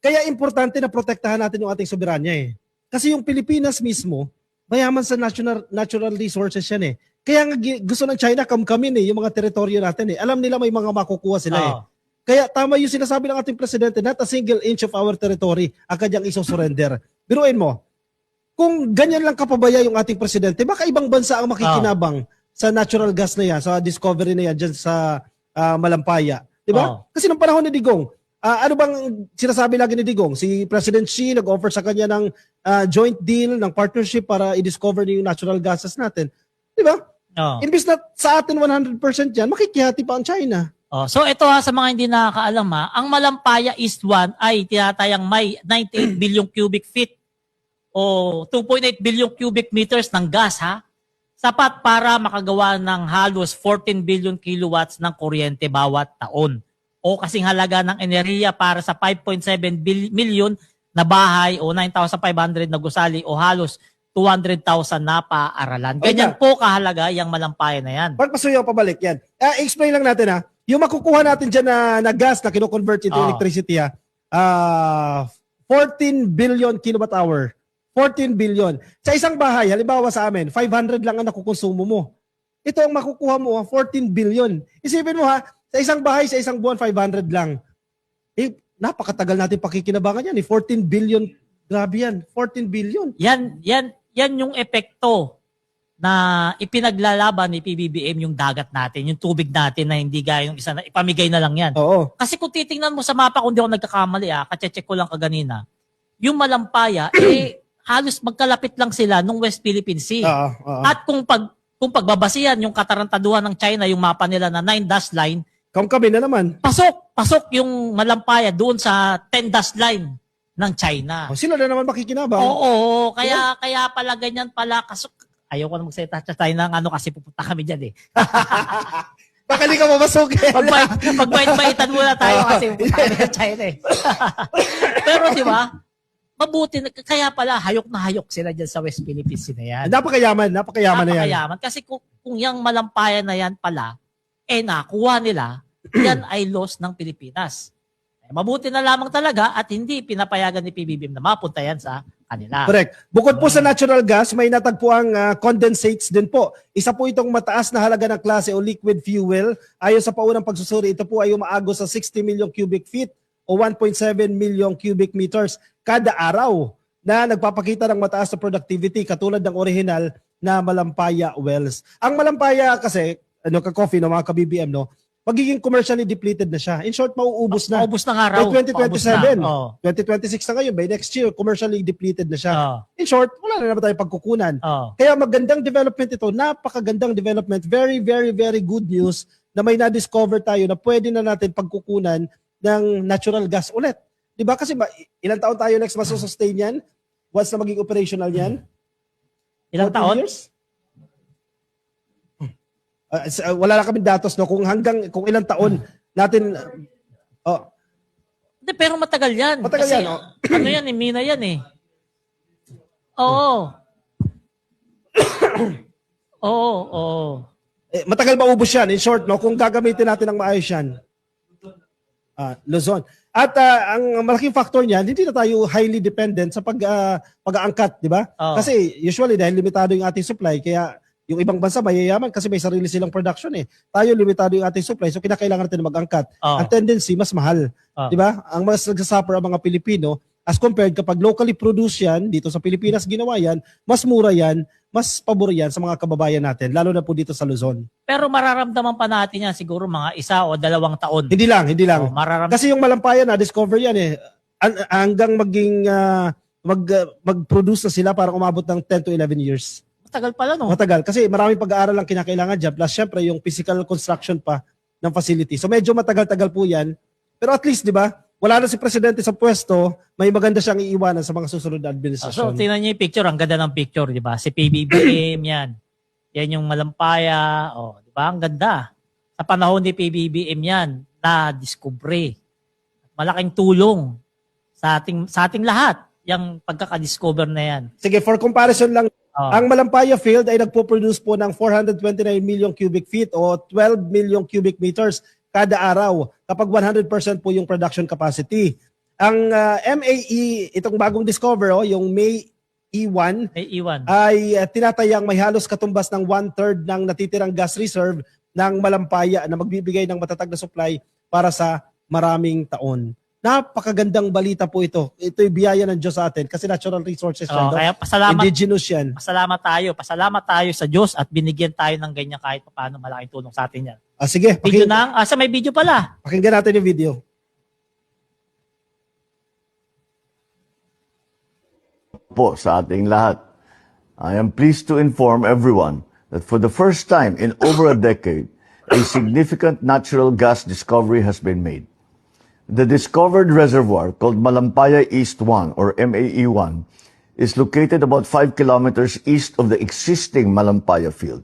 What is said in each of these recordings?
Kaya importante na protektahan natin yung ating soberanya eh. Kasi yung Pilipinas mismo, mayaman sa natural resources yan eh. Kaya nga gusto ng China kamkamin yung mga teritoryo natin eh. Alam nila may mga makukuha sila eh. Kaya tama yung sinasabi ng ating presidente, not a single inch of our territory ang kanyang isosurrender. Biruin mo, kung ganyan lang kapabaya yung ating presidente, baka ibang bansa ang makikinabang sa natural gas na yan, sa discovery na yan dyan sa Malampaya. Diba? Kasi nung panahon ni Digong, ano bang sinasabi lagi ni Digong? Si President Xi nag-offer sa kanya ng joint deal, ng partnership para i-discover yung natural gases natin. Diba? Imbis na sa atin 100% yan, makikihati pa ang China. So ito sa mga hindi nakakaalam ang Malampaya East 1 ay tinatayang may 98 billion cubic feet o 2.8 billion cubic meters ng gas sapat para makagawa ng halos 14 billion kilowatts ng kuryente bawat taon o kasing halaga ng enerhiya para sa 5.7 million na bahay o 9,500 na gusali o halos 200,000 na paaralan. Ganyan po kahalaga yung Malampaya na yan. Pagpasuyo pabalik yan. Explain lang natin yung makukuha natin dyan na gas na kino-convert into electricity 14 billion kilowatt hour. 14 billion. Sa isang bahay, halimbawa sa amin, 500 lang ang nakukonsumo mo. Ito ang makukuha mo, 14 billion. Isipin mo sa isang bahay, sa isang buwan, 500 lang. Napakatagal natin pakikinabangan yan. 14 billion. Grabe yan. 14 billion. Yan yung epekto na ipinaglalaban ni PBBM yung dagat natin, yung tubig natin na hindi gaya yung isa na ipamigay na lang yan. Oo. Kasi kung titingnan mo sa mapa, kung di ako nagkakamali, kachecheck ko lang kaganina, yung Malampaya, halos magkalapit lang sila nung West Philippine Sea. At kung pagbabasihan yung katarantaduhan ng China, yung mapa nila na 9 dash line, kami na naman. Pasok yung Malampaya doon sa 10 dash line ng China. Sila na naman makikinabang. Oo, kaya pala ganyan pala. Ayoko na magsalita tayo ng kasi pupunta kami dyan Baka di ka mamasukin. Pagbait-baitan muna tayo kasi pupunta kami sa China Pero di ba, mabuti, kaya pala hayok na hayok sila dyan sa West Philippines na yan. Napakayaman na yan. Napakayaman. Kasi kung yung Malampaya na yan pala, nakuha nila, yan ay loss ng Pilipinas. Mabuti na lamang talaga at hindi pinapayagan ni PBBM na mapunta yan sa kanila. Correct. Bukod po sa natural gas, may natagpuang condensates din po. Isa po itong mataas na halaga ng klase o liquid fuel. Ayon sa paunang pagsusuri, ito po ay umaagos sa 60 million cubic feet o 1.7 million cubic meters kada araw na nagpapakita ng mataas na productivity katulad ng original na Malampaya wells. Ang Malampaya kasi, ka-coffee mga ka-BBM, magiging commercially depleted na siya. In short, mauubos na. Maubos na nga raw. By 2027. 2026 na ngayon. By next year, commercially depleted na siya. In short, wala na naman tayong pagkukunan. Kaya magandang development ito. Napakagandang development. Very, very, very good news na may na-discover tayo na pwede na natin pagkukunan ng natural gas ulit. Diba? Kasi ilang taon tayo next masusustain yan? Once na maging operational yan? Ilang taon? Years? Wala na kami datos kung ilang taon natin Hindi, pero matagal yan. Matagal kasi, yan, ano yan, mina yan Oo. Oo. Matagal maubos yan. In short, kung gagamitin natin ng maayos yan. Luzon. At ang malaking factor niyan, hindi na tayo highly dependent sa pag-aangkat, di ba? Kasi usually dahil limitado yung ating supply, kaya yung ibang bansa mayayaman kasi may sarili silang production Tayo limitado yung ating supply, so kinakailangan natin mag-angkat. Ang tendency, mas mahal. Di ba? Ang mas nagsasuffer ang mga Pilipino as compared kapag locally produced yan, dito sa Pilipinas ginawa yan, mas mura yan, mas pabor yan sa mga kababayan natin, lalo na po dito sa Luzon. Pero mararamdaman pa natin yan siguro mga 1 o 2 taon. Hindi lang. Kasi yung Malampaya na-discover yan hanggang maging mag-produce na sila para umabot ng 10 to 11 years. Matagal pala, Matagal. Kasi maraming pag-aaral lang kinakailangan dyan. Plus, syempre, yung physical construction pa ng facility. So, medyo matagal-tagal po yan. Pero at least, di ba, wala na si Presidente sa pwesto, may maganda siyang iiwanan sa mga susunod na administrasyon. So, tingnan niyo yung picture. Ang ganda ng picture, di ba? Si PBBM, yan. Yan yung Malampaya. Di ba? Ang ganda. Sa panahon ni PBBM yan, na-discovery. Malaking tulong sa ating lahat, yung pagkakadiscover na yan. Sige, for comparison lang, ang Malampaya Field ay nagpo-produce po ng 429 million cubic feet o 12 million cubic meters kada araw kapag 100% po yung production capacity. Ang MAE, itong bagong discover, yung May E1, Ay, iwan. ay tinatayang may halos katumbas ng 1/3 ng natitirang gas reserve ng Malampaya na magbibigay ng matatag na supply para sa maraming taon. Napakagandang balita po ito. Ito'y biyaya ng Diyos sa atin kasi natural resources yan. Kaya pasalamat, Indigenous yan. pasalamat tayo sa Diyos at binigyan tayo ng ganyan kahit paano malaking tulong sa atin yan. Sige, Video sa may video pala. pakinggan natin yung video. Po sa ating lahat. I am pleased to inform everyone that for the first time in over a decade, a significant natural gas discovery has been made. The discovered reservoir, called Malampaya East 1 or MAE1, is located about 5 kilometers east of the existing Malampaya field.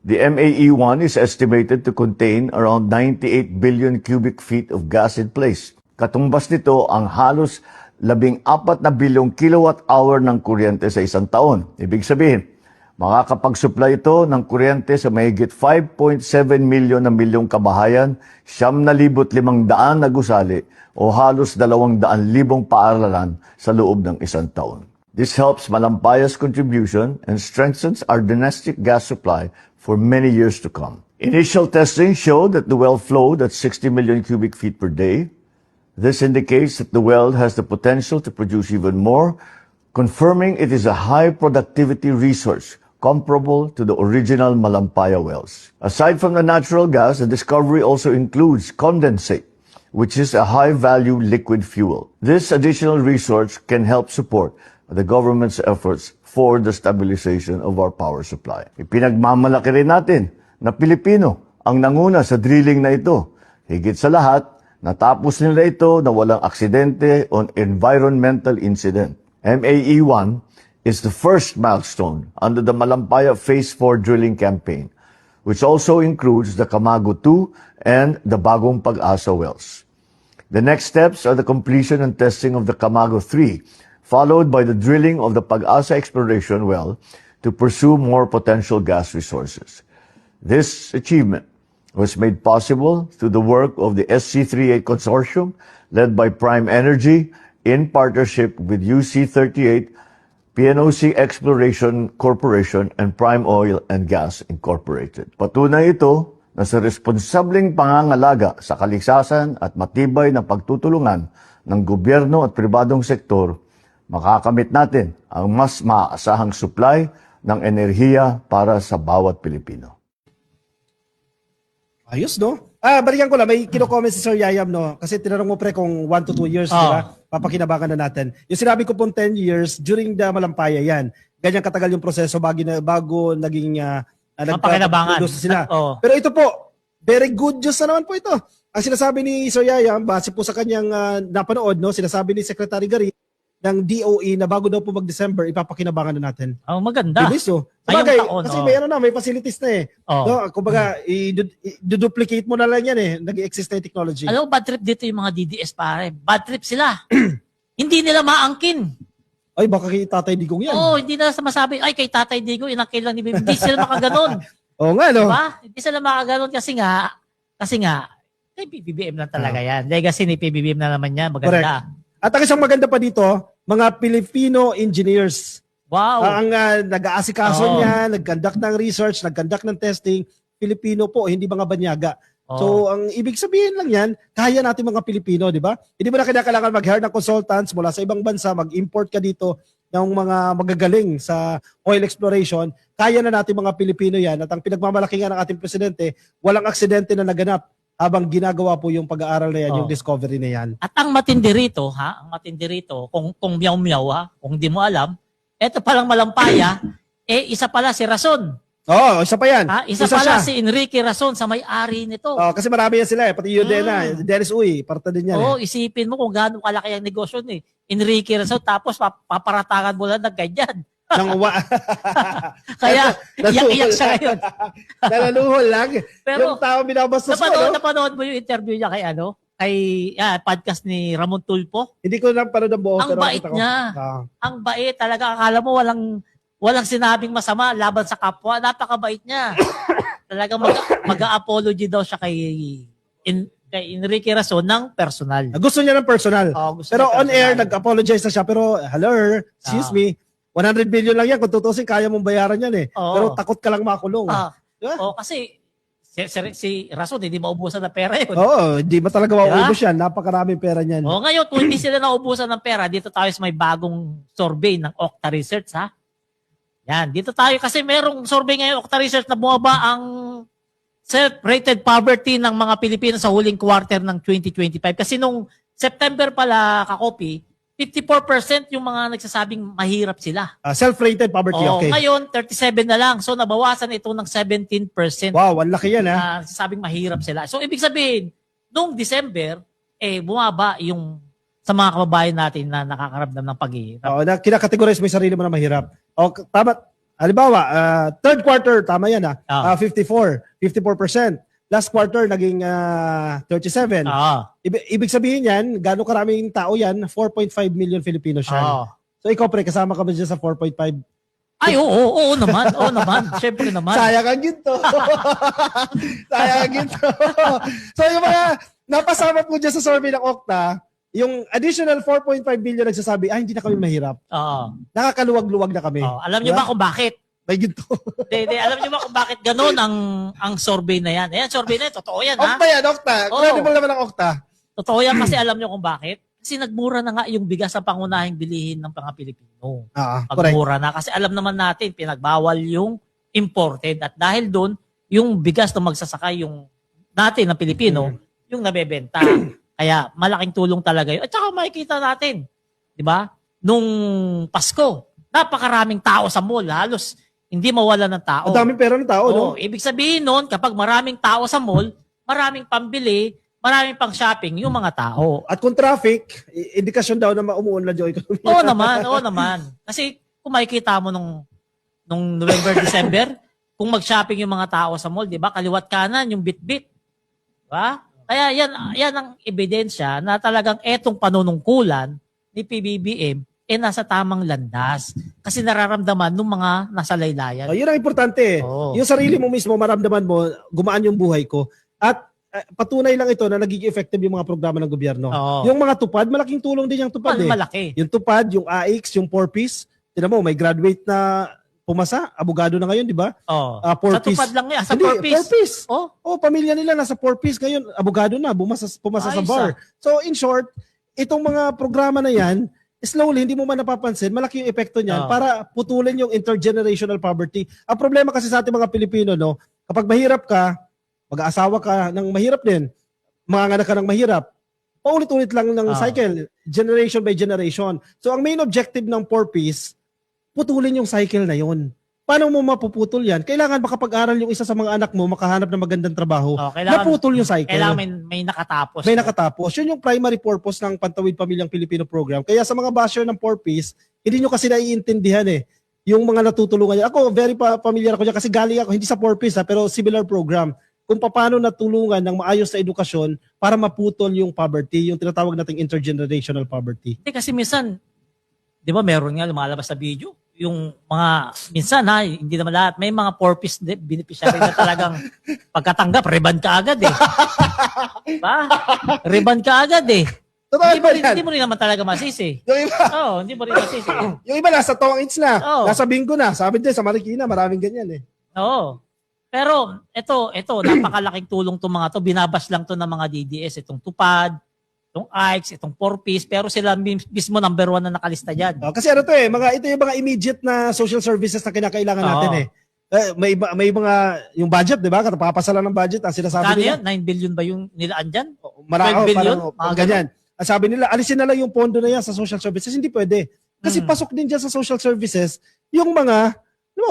The MAE1 is estimated to contain around 98 billion cubic feet of gas in place. Katumbas nito ang halos 14 na bilyong kilowatt-hour ng kuryente sa isang taon. Ibig sabihin, makakapag-supply ito ng kuryente sa mahigit 5.7 milyon na milyong kabahayan, 9,500 na gusali o halos 200,000 paaralan sa loob ng isang taon. This helps Malampaya's contribution and strengthens our domestic gas supply for many years to come. Initial testing showed that the well flowed at 60 million cubic feet per day. This indicates that the well has the potential to produce even more, confirming it is a high productivity resource comparable to the original Malampaya wells. Aside from the natural gas, the discovery also includes condensate, which is a high-value liquid fuel. This additional resource can help support the government's efforts for the stabilization of our power supply. Ipinagmamalaki rin natin na Pilipino ang nanguna sa drilling na ito. Higit sa lahat, natapos nila ito na walang aksidente o environmental incident. MAE1 is the first milestone under the Malampaya Phase 4 drilling campaign, which also includes the Camago 2 and the Bagong Pag-asa wells. The next steps are the completion and testing of the Camago 3, followed by the drilling of the Pag-asa exploration well to pursue more potential gas resources. This achievement was made possible through the work of the SC38 Consortium led by Prime Energy in partnership with UC38, PNOC Exploration Corporation, and Prime Oil and Gas Incorporated. Patunay ito na sa responsableng pangangalaga sa kaligsasan at matibay na pagtutulungan ng gobyerno at pribadong sektor, makakamit natin ang mas maaasahang supply ng enerhiya para sa bawat Pilipino. Ayos, no? Balikan ko lang, may kino-comment si Sir Yayam, no? Kasi tinanong mo pre kung 1 to 2 years, di ba? Papakinabangan na natin. Yung sinabi ko pong 10 years, during the Malampaya yan. Ganyan katagal yung proseso bago naging Papakinabangan. sila. Pero ito po, very good news na naman po ito. Ang sinasabi ni Sir Yayam, base po sa kanyang napanood, no? Sinasabi ni Secretary Gary ng DOE na bago daw po mag-December, ipapakinabangan na natin. Maganda. Bilis, oh. Ngayong Sabagay, taon, kasi may facilities na eh. Oh. No, kumbaga, i-duplicate mo na lang yan eh. Nag-exist na yung technology. Alam mo, bad trip dito yung mga DDS pare. Bad trip sila. Hindi nila maangkin. Ay, baka kay Tatay Digong yan. Hindi na masabi, ay kay Tatay Digong, inangkin lang ni Bibi. Hindi sila makaganon. Oo nga, no? Diba? Hindi sila makaganon kasi nga, kay PBBM lang talaga yan. Legacy ni PBBM na naman yan. Maganda. Correct. At ang isang maganda pa dito, mga Filipino engineers. Wow. Ang nag-aasikaso niya, nag-conduct ng research, nag-conduct ng testing, Filipino po, hindi mga banyaga. So, ang ibig sabihin lang yan, kaya natin mga Pilipino, di ba? Hindi mo na kailangan mag-hire ng consultants mula sa ibang bansa, mag-import ka dito ng mga magagaling sa oil exploration. Kaya na natin mga Pilipino yan. At ang pinagmamalaki nga ng ating presidente, walang aksidente na naganap habang ginagawa po yung pag-aaral na yan, yung discovery na yan. At ang matindi rito, kung miyaw-miyaw kung hindi mo alam, eto palang Malampaya, isa pala si Rason. Isa pa yan. Isa pala si Enrique Rason sa may-ari nito. Kasi marami yan sila pati yun din Dennis Uy, parte din yan. Isipin mo kung gaano kalaki ang negosyo ni Enrique Rason, tapos paparatangan mo lang ng ganyan. Kaya iyak-iyak siya ngayon. Nalaluhol lang. Pero, yung tao binabastos ko, no? Napanood mo yung interview niya kay podcast ni Ramon Tulfo? Hindi ko na panood ang buo. Ang bait niya. Ang bait talaga. Akala mo walang sinabing masama laban sa kapwa. Napakabait niya. Talagang mag-apology daw siya kay kay Enrique Rason ng personal. Gusto niya ng personal. Gusto Pero niya on air, personal. nag-apologize na siya. Pero, hello, excuse me, 100 billion lang yan. Kung tutusin, kaya mong bayaran yan eh. Oo. Pero takot ka lang makulong. Diba? Kasi si Rason, hindi maubusan ng pera yun. Oo, hindi mo talaga mauubos yan. Napakaraming pera niyan. Ngayon, kung hindi sila naubusan ng pera, dito tayo sa may bagong survey ng Okta Research, ha? Yan, dito tayo kasi merong survey ngayon, Okta Research, na bumaba ang self-rated poverty ng mga Pilipino sa huling quarter ng 2025. Kasi nung September pala, kakopi, 54% yung mga nagsasabing mahirap sila. Self-rated poverty, okay. Ngayon, 37 na lang. So, nabawasan ito ng 17%. Wow, ang laki yan ha. Nagsasabing mahirap sila. So, ibig sabihin, nung December, bumaba yung sa mga kababayan natin na nakakaramdam ng paghihirap. Oo, na kinakategorize mo yung sarili mo na mahirap. O, tama. Halimbawa, third quarter, tama yan ha. 54%. Last quarter, naging 37. Ibig sabihin yan, gano'ng karaming tao yan? 4.5 million Filipinos yan. So ikaw pre, kasama ka ba dyan sa 4.5? Ay, oo naman. Oo naman. Siyempre naman. Sayang ang ginto. Sayang ang ginto. So yung mga napasama mo dyan sa survey ng Okta, yung additional 4.5 billion nagsasabi, hindi na kami mahirap. Nakakaluwag-luwag na kami. Alam niyo ba kung bakit? May ginto. Alam niyo ba kung bakit ganun ang survey na yan? Ayan, survey na yan. Totoo yan, ha? Okta yan, Okta. Credible naman ang Okta. Totoo yan kasi alam niyo kung bakit? Kasi nagmura na nga yung bigas sa pangunahing bilihin ng mga Pilipino. Nagmura na. Kasi alam naman natin, pinagbawal yung imported. At dahil doon, yung bigas na magsasakay yung natin ng Pilipino, yung nabebenta. Kaya malaking tulong talaga yun. At saka makikita natin, di ba? Nung Pasko, napakaraming tao sa mall. Halos hindi mawala ng tao. Ang daming pera ng tao, no? Ibig sabihin nun, kapag maraming tao sa mall, maraming pambili, maraming pang shopping yung mga tao. At kung traffic, indikasyon daw na umuunlad yung economy. Oo naman. Kasi kung makikita mo nung November, December, kung mag-shopping yung mga tao sa mall, di ba? Kaliwat kanan, yung bit-bit. Diba? Kaya yan ang ebidensya na talagang etong panunungkulan ni PBBM nasa tamang landas. Kasi nararamdaman ng mga nasa laylayan. Yun ang importante. Yung sarili mo mismo, maramdaman mo, gumaan yung buhay ko. At patunay lang ito na nagiging effective yung mga programa ng gobyerno. Yung mga tupad, malaking tulong din yung tupad. Malaki. Yung tupad, yung AIX, yung 4-piece. Tinan mo, may graduate na pumasa, abogado na ngayon, di ba? Sa tupad lang yan, sa 4-piece. 4-piece. Pamilya nila nasa 4-piece ngayon, abogado na, pumasa sa bar. So in short, itong mga programa na yan, slowly, hindi mo man napapansin, malaki yung epekto niyan para putulin yung intergenerational poverty. Ang problema kasi sa ating mga Pilipino, no, kapag mahirap ka, mag-aasawa ka ng mahirap din, manganganak ka ng mahirap, paulit-ulit lang ng cycle, generation by generation. So ang main objective ng 4-piece, putulin yung cycle na yun. Paano mo mapuputol yan? Kailangan makapag-aral yung isa sa mga anak mo, makahanap ng magandang trabaho. Naputol yung cycle. Kailangan may nakatapos. May nakatapos. Yun yung primary purpose ng Pantawid Pamilyang Pilipino program. Kaya sa mga basher ng 4-piece, hindi nyo kasi naiintindihan yung mga natutulungan niya. Ako, very familiar ako dyan kasi galing ako, hindi sa 4-piece pero similar program. Kung paano natulungan ng maayos na edukasyon para maputol yung poverty, yung tinatawag nating intergenerational poverty. Kasi minsan, di ba meron nga lumalabas sa video, yung mga, minsan hindi naman lahat, may mga 4-piece beneficiary na talagang pagkatanggap, reban ka agad Diba? Reban ka agad Hindi mo rin naman talaga masisi. Yung iba, hindi mo rin masisi. Yung iba nasa Tong Eats na, nasa Bingo na, sabi din sa Marikina, maraming ganyan Pero ito napakalaking tulong to mga to. Binabas lang to ng mga DDS, itong tupad, itong AIX, itong 4-piece, pero sila mismo number 1 na nakalista dyan. Kasi ito yung mga immediate na social services na kinakailangan natin may mga, yung budget, di ba? Katapapasa lang ng budget, ang sinasabi nila. 9 billion ba yung nilaan dyan? 12 billion? Ganyan. Ang sabi nila, alisin na lang yung pondo na yan sa social services. Hindi pwede. Kasi pasok din dyan sa social services yung mga,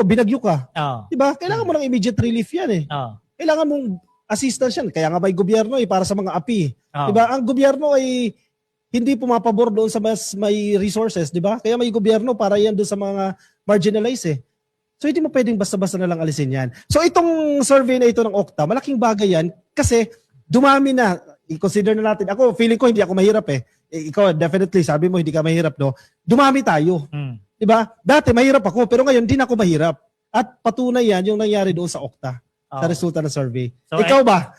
binagyo ka. Di ba? Kailangan mo ng immediate relief yan Kailangan mong assistance yan. Kaya nga may gobyerno para sa mga api. Diba? Ang gobyerno ay hindi pumapabor doon sa mas may resources, di ba? Kaya may gobyerno para yan doon sa mga marginalized So hindi mo pwedeng basta-basta na lang alisin yan. So itong survey na ito ng Okta, malaking bagay yan kasi dumami na. I-consider na natin. Ako, feeling ko hindi ako mahirap Ikaw, definitely, sabi mo hindi ka mahirap, no? Dumami tayo. Di ba? Dati mahirap ako, pero ngayon hindi na ako mahirap. At patunay yan yung nangyari doon sa Okta. Sa resulta ng survey. So, ikaw ba?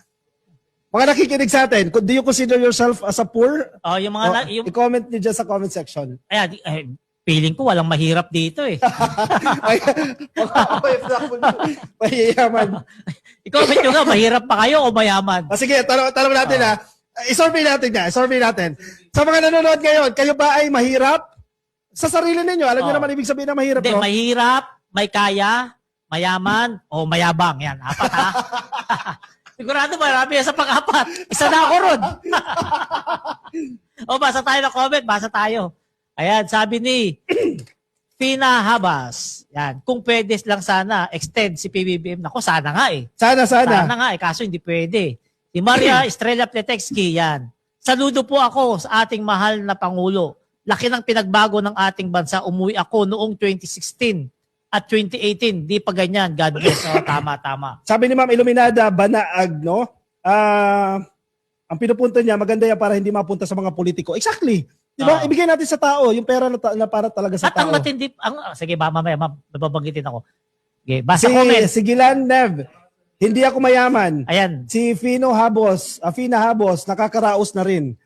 Mga nakikinig sa atin, do you consider yourself as a poor? Oh, yung mga, I-comment niyo dyan sa comment section. ayan, feeling ko walang mahirap dito eh. Ay, mga OFW, mayayaman. I-comment nyo nga, mahirap pa kayo o mayaman? Sige, tanong natin I-survey natin. Sa mga nanonood ngayon, kayo ba ay mahirap? Sa sarili ninyo, alam niyo naman ibig sabihin na mahirap, Hindi, no? mahirap, may kaya, mayaman, o mayabang. Yan, apat ha. Sigurado marami yan sa pang-apat. Isa na ako ron. O, basa tayo ng comment. Basa tayo. Ayan, sabi ni Fina Habas. Yan, kung pwede lang sana, extend si PBBM. Nako, sana nga eh. Sana. Sana nga eh, kaso hindi pwede. Si Maria Estrella Pletexki, yan. Saludo po ako sa ating mahal na Pangulo. Laki ng pinagbago ng ating bansa. Umuwi ako noong 2016 at 2018. Di pa ganyan. God bless. Oh, tama. Sabi ni Ma'am Iluminada Banaag, no? Ang pinupunto niya, maganda yan para hindi mapunta sa mga politiko. Exactly. Di ba? Ibigay natin sa tao yung pera na para talaga sa at tao. ang matindi, sige ba, mamaya, nababanggitin ako. Okay, basa comment. Si Gilan Nev, hindi ako mayaman. Ayan. Si Fina Habos, nakakaraos na rin.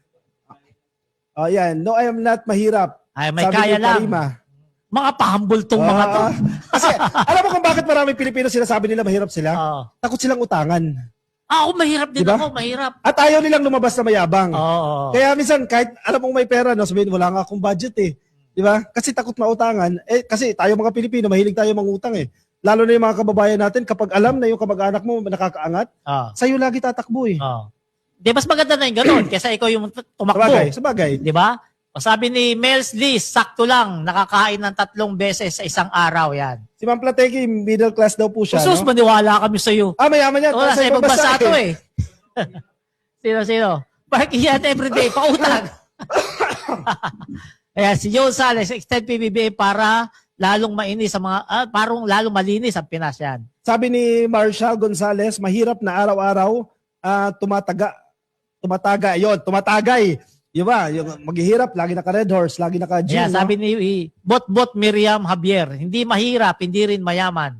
Ayan. No, I am not mahirap. Ay, may Sabi kaya ni lang. Karima. Mga pahambol tong mga to. Kasi, alam mo kung bakit maraming Pilipino sinasabi nila mahirap sila? Takot silang utangan. Ako mahirap din Diba? ako, mahirap. At ayaw nilang lumabas na mayabang. Oo. Kaya minsan, kahit alam mong may pera, no, sabihin, wala nga akong budget eh. Di ba? Kasi takot mautangan. Kasi tayo mga Pilipino, mahilig tayo mangutang eh. Lalo na yung mga kababayan natin, kapag alam na yung kamag-anak mo nakakaangat, sa'yo lagi tatakbo eh. Di, mas maganda na yung ganun kesa ikaw yung tumakbo. Sabagay. Di ba? O sabi ni Mels Lee, sakto lang, nakakain ng 3 beses sa isang araw yan. Si Ma'am Plateki, middle class daw po siya. Sus, no? maniwala kami sa iyo. Mayaman yan. Wala, sa ibang bansa to eh. Sino? Parking yan everyday, pautang. Ayan, si Joe Sales, extend PBBM para lalong mainis sa mga, parang lalong malinis ang Pinas yan. Sabi ni Marshall Gonzalez, mahirap na araw-araw tumatagay. Yung ba, yung maghihirap, lagi naka-red horse, lagi naka-gym. Ayan, sabi ni Bot Miriam Javier, hindi mahirap, hindi rin mayaman.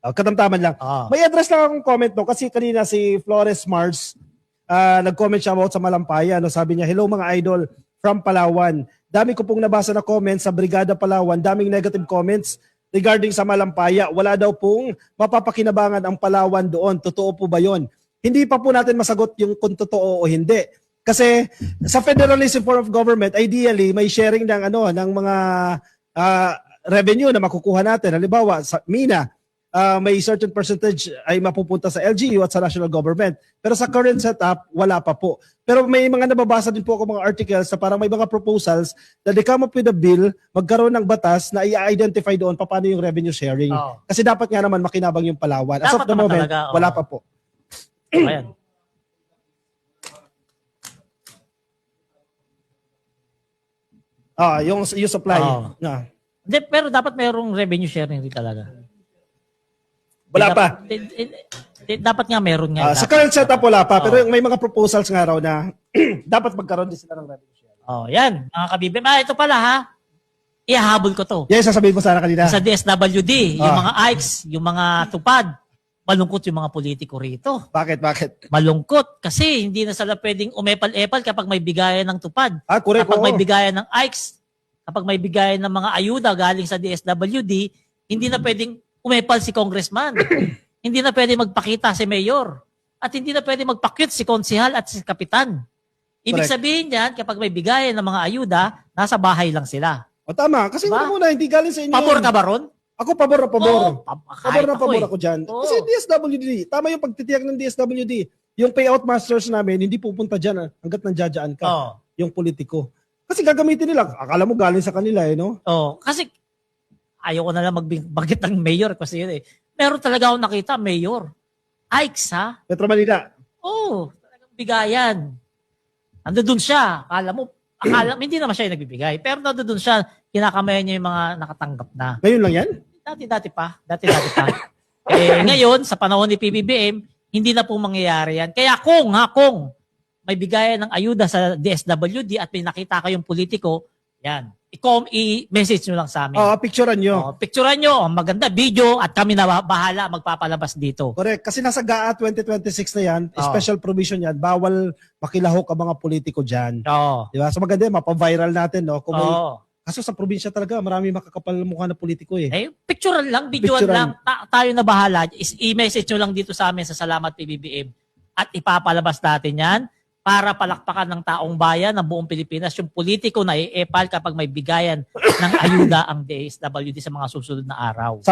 Katamtaman lang. May address lang akong comment no, kasi kanina si Flores Mars, nag-comment siya about sa Malampaya. No? Sabi niya, hello mga idol from Palawan. Dami ko pong nabasa na comments sa Brigada Palawan, daming negative comments regarding sa Malampaya. Wala daw pong mapapakinabangan ang Palawan doon. Totoo po ba yon? Hindi pa po natin masagot yung kung totoo o hindi. Kasi sa federalism form of government, ideally may sharing ng mga revenue na makukuha natin. Halimbawa, sa MINA, may certain percentage ay mapupunta sa LGU at sa national government. Pero sa current setup, wala pa po. Pero may mga nababasa din po ako mga articles na parang may mga proposals na they come up with a bill, magkaroon ng batas na i-identify doon paano yung revenue sharing. Kasi dapat nga naman makinabang yung Palawan. As of the moment, talaga, wala pa po. Ayan. Yung supply. De, pero dapat mayroong revenue sharing rin talaga. Wala pa. Dapat nga meron nga. Sa current setup wala pa, pero may mga proposals nga raw na dapat magkaroon din sila ng revenue sharing. Yan, mga kabibim. Ito pala ha. Ihahabol ko to. Yes, sasabihin mo sana kanina. Sa DSWD, yung mga ICE, yung mga tupad, malungkot yung mga politiko rito. Bakit? Malungkot kasi hindi na sila pwedeng umepal-epal kapag may bigayan ng tupad. Correct. Kapag may bigayan ng ICE, kapag may bigayan ng mga ayuda galing sa DSWD, hindi na pwedeng umepal si congressman. Hindi na pwedeng magpakita si mayor. At hindi na pwedeng magpakyut si konsihal at si kapitan. Ibig sabihin yan, kapag may bigayan ng mga ayuda, nasa bahay lang sila. Tama. Kasi muna, hindi galing sa inyo. Pabor ka ba ron? Ako, pabor. Pabor ako dyan. Kasi DSWD, tama yung pagtitiyak ng DSWD. Yung payout masters namin, hindi pupunta dyan hanggat nandiyadyaan ka. Yung politiko. Kasi gagamitin nila. Akala mo galing sa kanila no? Kasi ayoko na lang magbagit ng mayor kasi yun eh. Meron talaga akong nakita, mayor. Ikes ha? Metro Manila. Talagang bigayan. Nandoon siya. Akala hindi naman siya yung nagbibigay. Pero nandoon siya, kinakamayan niya yung mga nakatanggap na. Ngayon lang yan? Dati pa. Ngayon, sa panahon ni PBBM, hindi na po mangyayari yan. Kaya kung may bigayan ng ayuda sa DSWD at may nakita kayong politiko, Yan. I-message nyo lang sa amin. Picturean nyo. Picturean nyo, maganda video at kami na bahala magpapalabas dito. Correct. Kasi nasa GAA 2026 na yan, special provision yan, bawal makilahok ang mga politiko dyan. Oo. Di ba? So maganda yan, mapaviral natin. No? Kung may, Oo. kaso sa probinsya talaga, marami makakapal mukha na politiko eh. Picturean lang, videoan Picturean. lang. Tayo na bahala. I-message nyo lang dito sa amin sa Salamat PBBM. At ipapalabas natin yan para palakpakan ng taong bayan ng buong Pilipinas. Yung politiko na i-epal kapag may bigayan ng ayuda ang DSWD sa mga susunod na araw.